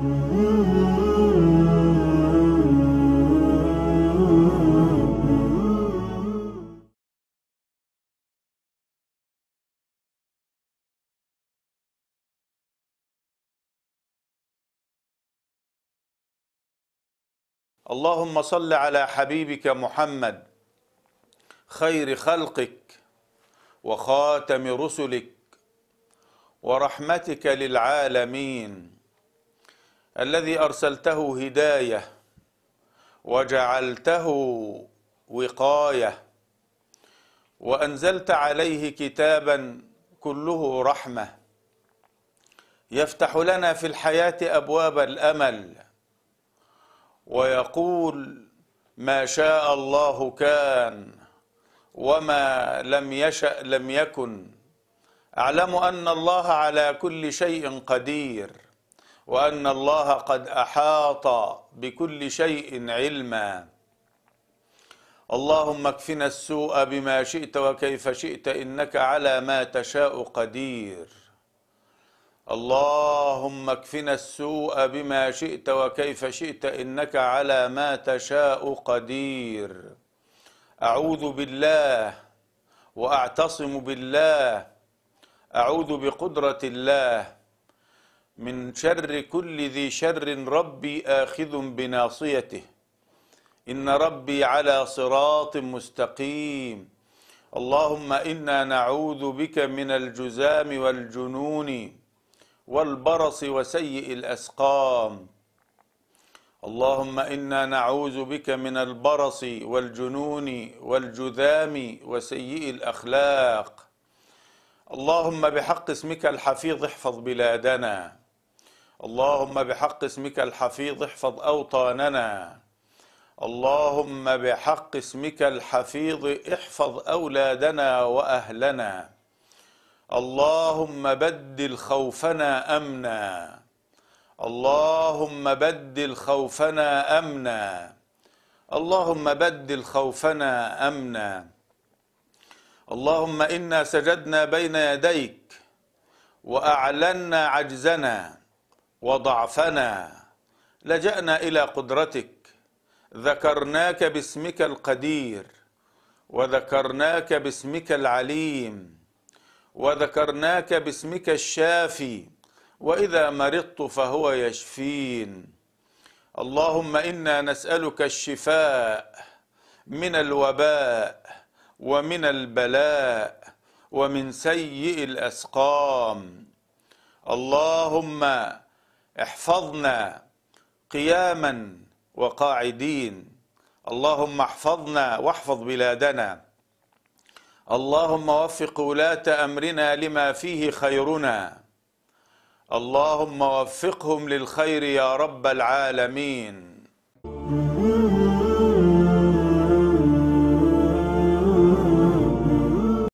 اللهم صل على حبيبك محمد خير خلقك وخاتم رسلك ورحمتك للعالمين، الذي أرسلته هداية وجعلته وقاية وأنزلت عليه كتابا كله رحمة يفتح لنا في الحياة أبواب الأمل ويقول ما شاء الله كان وما لم يشأ لم يكن. أعلم أن الله على كل شيء قدير وأن الله قد أحاط بكل شيء علما. اللهم اكفنا السوء بما شئت وكيف شئت إنك على ما تشاء قدير. اللهم اكفنا السوء بما شئت وكيف شئت إنك على ما تشاء قدير. أعوذ بالله وأعتصم بالله، أعوذ بقدرة الله من شر كل ذي شر، ربي آخذ بناصيته، إن ربي على صراط مستقيم. اللهم إنا نعوذ بك من الجذام والجنون والبرص وسيء الأسقام. اللهم إنا نعوذ بك من البرص والجنون والجذام وسيء الأخلاق. اللهم بحق اسمك الحفيظ احفظ بلادنا، اللهم بحق اسمك الحفيظ احفظ أوطاننا، اللهم بحق اسمك الحفيظ احفظ أولادنا وأهلنا. اللهم بدل خوفنا أمنا، اللهم بدل خوفنا أمنا، اللهم بدل خوفنا أمنا. اللهم إنا سجدنا بين يديك وأعلنا عجزنا وضعفنا، لجأنا إلى قدرتك، ذكرناك باسمك القدير وذكرناك باسمك العليم وذكرناك باسمك الشافي، وإذا مرضت فهو يشفين. اللهم إنا نسألك الشفاء من الوباء ومن البلاء ومن سيء الأسقام. اللهم احفظنا قياما وقاعدين، اللهم احفظنا واحفظ بلادنا. اللهم وفق ولاة أمرنا لما فيه خيرنا، اللهم وفقهم للخير يا رب العالمين.